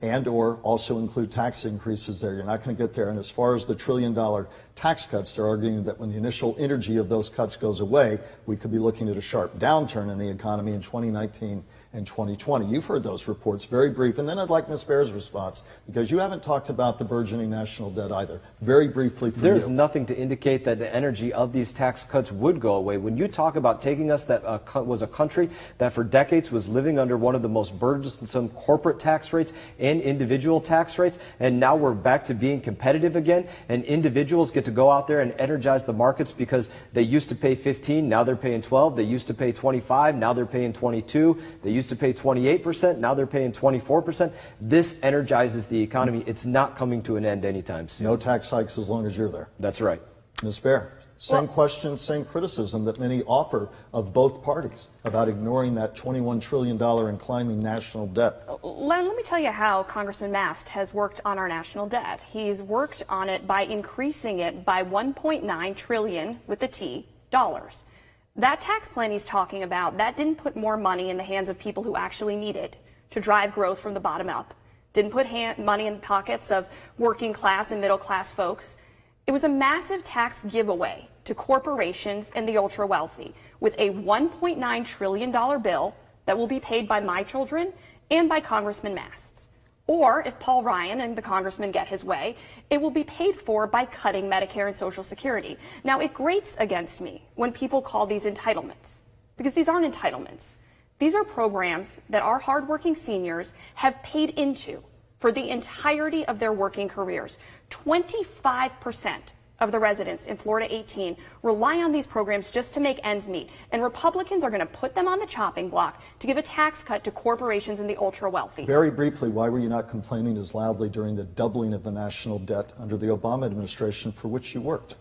Speaker 2: and or also include tax increases there. You're not going to get there. And as far as the $1 trillion tax cuts, they're arguing that when the initial energy of those cuts goes away, we could be looking at a sharp downturn in the economy in 2019 and 2020. You've heard those reports, very brief. And then I'd like Ms. Baer's response, because you haven't talked about the burgeoning national debt either. Very briefly from you.
Speaker 3: There's nothing to indicate that the energy of these tax cuts would go away. When you talk about taking us that was a country that for decades was living under one of the most burdensome corporate tax rates and individual tax rates, and now we're back to being competitive again, and individuals get to go out there and energize the markets because they used to pay 15, now they're paying 12. They used to pay 25, now they're paying 22. They used to pay 28%, now they're paying 24%. This energizes the economy. It's not coming to an end anytime soon.
Speaker 2: No tax hikes as long as you're there.
Speaker 3: That's right.
Speaker 2: Ms. Baer, same question, same criticism that many offer of both parties about ignoring that $21 trillion and climbing national debt.
Speaker 4: Let me tell you how Congressman Mast has worked on our national debt. He's worked on it by increasing it by $1.9 trillion with the T dollars. That tax plan he's talking about, that didn't put more money in the hands of people who actually need it to drive growth from the bottom up. Didn't put money in the pockets of working class and middle class folks. It was a massive tax giveaway to corporations and the ultra wealthy with a $1.9 trillion bill that will be paid by my children and by Congressman Mast's. Or if Paul Ryan and the congressman get his way, it will be paid for by cutting Medicare and Social Security. Now, it grates against me when people call these entitlements, because these aren't entitlements. These are programs that our hardworking seniors have paid into for the entirety of their working careers. 25% of the residents in Florida 18 rely on these programs just to make ends meet. And Republicans are going to put them on the chopping block to give a tax cut to corporations and the ultra wealthy.
Speaker 2: Very briefly, why were you not complaining as loudly during the doubling of the national debt under the Obama administration for which you worked?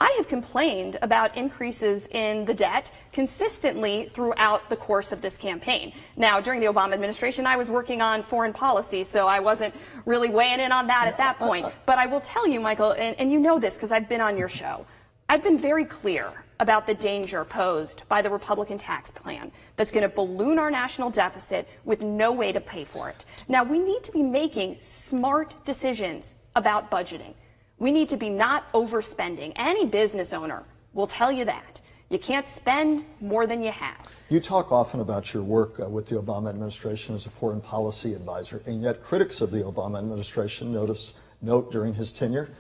Speaker 4: I have complained about increases in the debt consistently throughout the course of this campaign. Now, during the Obama administration, I was working on foreign policy, so I wasn't really weighing in on that at that point. But I will tell you, Michael, and you know this because I've been on your show, I've been very clear about the danger posed by the Republican tax plan that's going to balloon our national deficit with no way to pay for it. Now, we need to be making smart decisions about budgeting. We need to be not overspending. Any business owner will tell you that. You can't spend more than you have.
Speaker 2: You talk often about your work with the Obama administration as a foreign policy advisor, and yet critics of the Obama administration note during his tenure,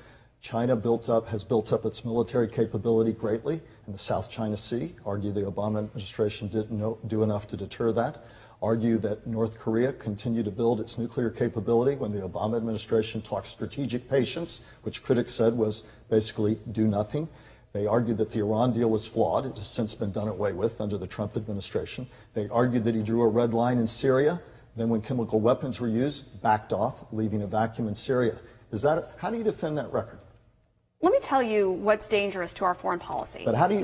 Speaker 2: China has built up its military capability greatly in the South China Sea, argue the Obama administration didn't do enough to deter that, argue that North Korea continued to build its nuclear capability when the Obama administration talked strategic patience, which critics said was basically do nothing. They argued that the Iran deal was flawed. It has since been done away with under the Trump administration. They argued that he drew a red line in Syria. Then when chemical weapons were used, backed off, leaving a vacuum in Syria. How do you defend that record?
Speaker 4: Let me tell you what's dangerous to our foreign policy.
Speaker 2: But how do you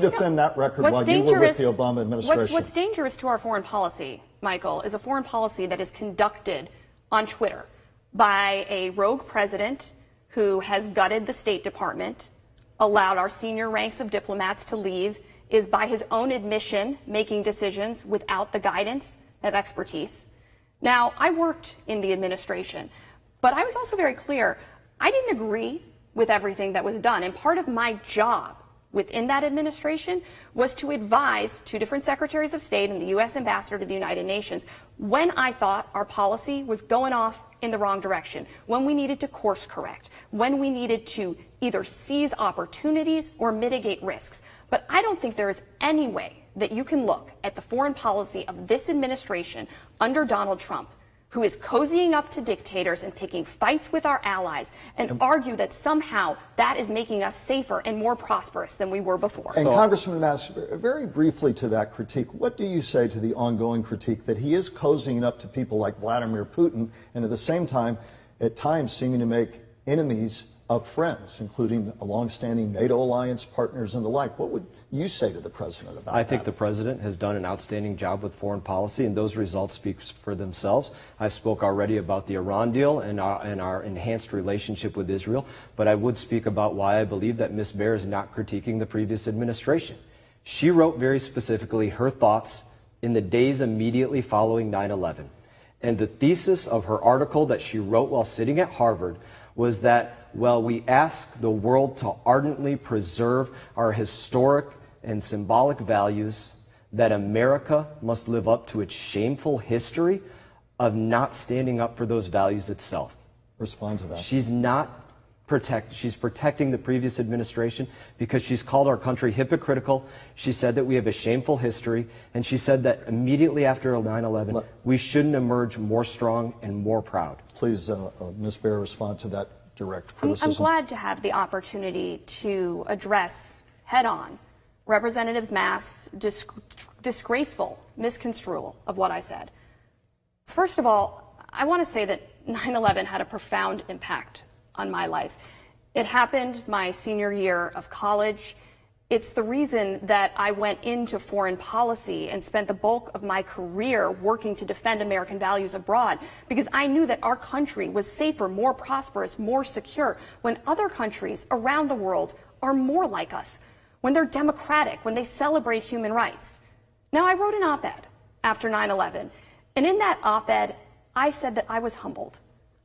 Speaker 2: defend that record while you were with the Obama administration?
Speaker 4: What's dangerous to our foreign policy, Michael, is a foreign policy that is conducted on Twitter by a rogue president who has gutted the State Department, allowed our senior ranks of diplomats to leave, is by his own admission making decisions without the guidance of expertise. Now, I worked in the administration, but I was also very clear, I didn't agree with everything that was done. And part of my job within that administration was to advise two different secretaries of state and the U.S. ambassador to the United Nations when I thought our policy was going off in the wrong direction, when we needed to course correct, when we needed to either seize opportunities or mitigate risks. But I don't think there is any way that you can look at the foreign policy of this administration under Donald Trump, who is cozying up to dictators and picking fights with our allies, and argue that somehow that is making us safer and more prosperous than we were before.
Speaker 2: And Congressman Mass, very briefly to that critique, what do you say to the ongoing critique that he is cozying up to people like Vladimir Putin, and at the same time, at times seeming to make enemies of friends, including a longstanding NATO alliance partners and the like? What would you say to the president about that?
Speaker 3: I think the president has done an outstanding job with foreign policy, and those results speak for themselves. I spoke already about the Iran deal and our enhanced relationship with Israel, but I would speak about why I believe that Ms. Baer is not critiquing the previous administration. She wrote very specifically her thoughts in the days immediately following 9/11. And the thesis of her article that she wrote while sitting at Harvard was that, well, we ask the world to ardently preserve our historic and symbolic values, that America must live up to its shameful history of not standing up for those values itself.
Speaker 2: Respond to that.
Speaker 3: She's protecting the previous administration because she's called our country hypocritical. She said that we have a shameful history, and she said that immediately after 9/11, we shouldn't emerge more strong and more proud.
Speaker 2: Please, Ms. Baer, respond to that direct criticism.
Speaker 4: I'm glad to have the opportunity to address head-on Representative Mass' disgraceful misconstrual of what I said. First of all, I want to say that 9/11 had a profound impact on my life. It happened my senior year of college. It's the reason that I went into foreign policy and spent the bulk of my career working to defend American values abroad, because I knew that our country was safer, more prosperous, more secure when other countries around the world are more like us, when they're democratic, when they celebrate human rights. Now, I wrote an op-ed after 9/11, and in that op-ed, I said that I was humbled.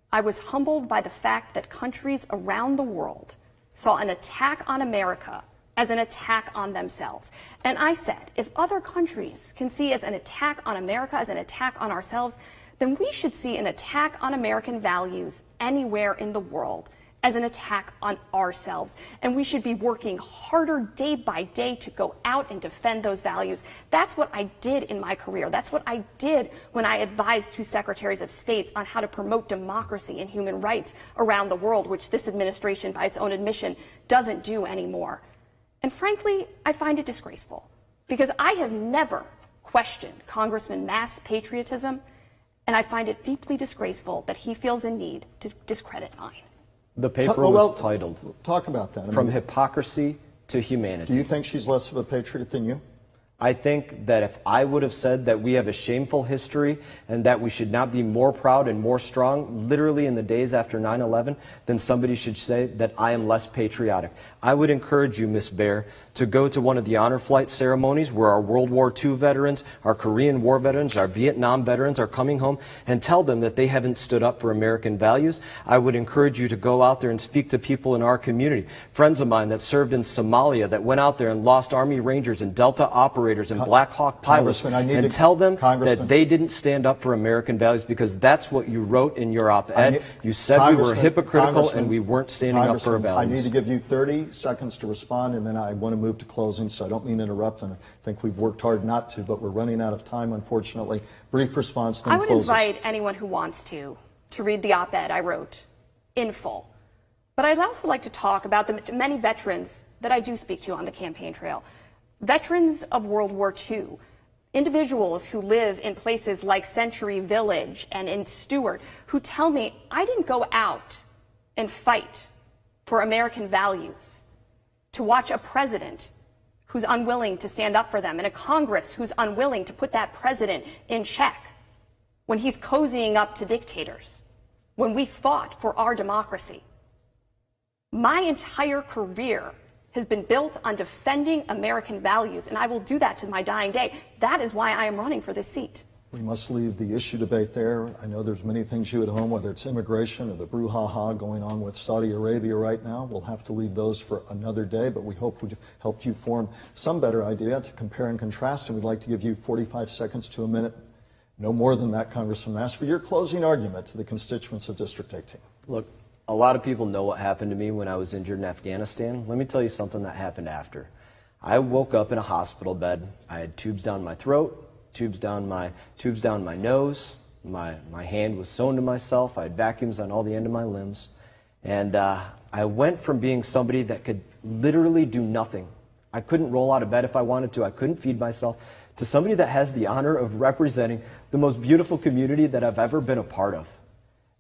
Speaker 4: I was humbled by the fact that countries around the world saw an attack on America as an attack on themselves. And I said, if other countries can see as an attack on America as an attack on ourselves, then we should see an attack on American values anywhere in the world as an attack on ourselves. And we should be working harder day by day to go out and defend those values. That's what I did in my career. That's what I did when I advised two secretaries of state on how to promote democracy and human rights around the world, which this administration, by its own admission, doesn't do anymore. And frankly, I find it disgraceful, because I have never questioned Congressman Mass' patriotism, and I find it deeply disgraceful that he feels a need to discredit mine.
Speaker 3: The paper was titled,
Speaker 2: talk about that.
Speaker 3: From Hypocrisy to Humanity.
Speaker 2: Do you think she's less of a patriot than you?
Speaker 3: I think that if I would have said that we have a shameful history and that we should not be more proud and more strong, literally in the days after 9/11, then somebody should say that I am less patriotic. I would encourage you, Ms. Baer, to go to one of the honor flight ceremonies where our World War II veterans, our Korean War veterans, our Vietnam veterans are coming home, and tell them that they haven't stood up for American values. I would encourage you to go out there and speak to people in our community. Friends of mine that served in Somalia, that went out there and lost Army Rangers and Delta operators and Black Hawk pilots, and tell them that they didn't stand up for American values, because that's what you wrote in your op-ed. You said we were hypocritical and we weren't standing up for our values.
Speaker 2: I need to give you 30 seconds to respond, and then I want to move to closing, so I don't mean to interrupt, and I think we've worked hard not to, but we're running out of time, unfortunately. Brief response, then closes.
Speaker 4: I would invite anyone who wants to read the op-ed I wrote in full. But I'd also like to talk about the many veterans that I do speak to on the campaign trail. Veterans of World War II, individuals who live in places like Century Village and in Stewart, who tell me, I didn't go out and fight for American values, to watch a president who's unwilling to stand up for them and a Congress who's unwilling to put that president in check when he's cozying up to dictators, when we fought for our democracy. My entire career has been built on defending American values, and I will do that to my dying day. That is why I am running for this seat.
Speaker 2: We must leave the issue debate there. I know there's many things you at home, whether it's immigration or the brouhaha going on with Saudi Arabia right now. We'll have to leave those for another day, but we hope we've helped you form some better idea to compare and contrast, and we'd like to give you 45 seconds to a minute, no more than that, Congressman Mast, for your closing argument to the constituents of District 18.
Speaker 3: Look, a lot of people know what happened to me when I was injured in Afghanistan. Let me tell you something that happened after. I woke up in a hospital bed. I had tubes down my throat, tubes down my nose. My hand was sewn to myself. I had vacuums on all the end of my limbs. And I went from being somebody that could literally do nothing. I couldn't roll out of bed if I wanted to. I couldn't feed myself, to somebody that has the honor of representing the most beautiful community that I've ever been a part of.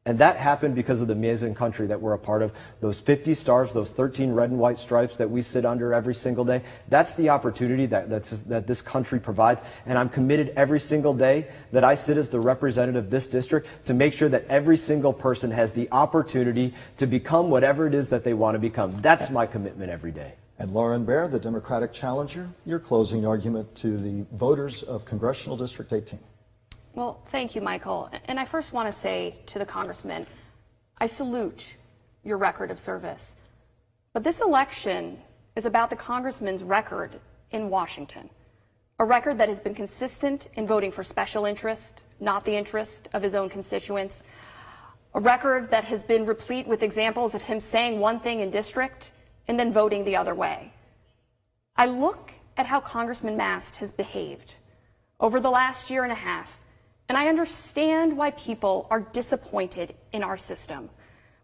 Speaker 3: And that happened because of the amazing country that we're a part of. Those 50 stars, those 13 red and white stripes that we sit under every single day, that's the opportunity that this country provides. And I'm committed every single day that I sit as the representative of this district to make sure that every single person has the opportunity to become whatever it is that they want to become. That's my commitment every day.
Speaker 2: And Lauren Baer, the Democratic challenger, your closing argument to the voters of Congressional District 18.
Speaker 4: Well, thank you, Michael. And I first want to say to the congressman, I salute your record of service. But this election is about the congressman's record in Washington, a record that has been consistent in voting for special interest, not the interest of his own constituents, a record that has been replete with examples of him saying one thing in district and then voting the other way. I look at how Congressman Mast has behaved over the last year and a half, and I understand why people are disappointed in our system.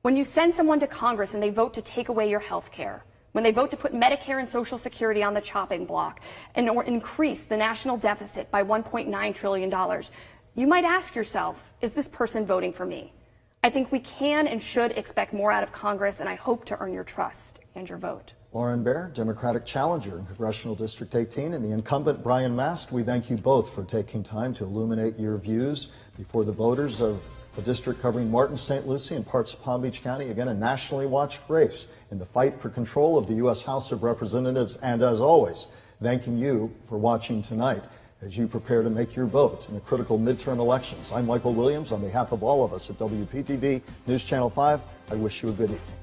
Speaker 4: When you send someone to Congress and they vote to take away your health care, when they vote to put Medicare and Social Security on the chopping block and or increase the national deficit by $1.9 trillion, you might ask yourself, is this person voting for me? I think we can and should expect more out of Congress, and I hope to earn your trust and your vote.
Speaker 2: Lauren Baer, Democratic challenger in Congressional District 18, and the incumbent Brian Mast, we thank you both for taking time to illuminate your views before the voters of the district covering Martin, St. Lucie, and parts of Palm Beach County. Again, a nationally watched race in the fight for control of the U.S. House of Representatives. And as always, thanking you for watching tonight as you prepare to make your vote in the critical midterm elections. I'm Michael Williams. On behalf of all of us at WPTV News Channel 5, I wish you a good evening.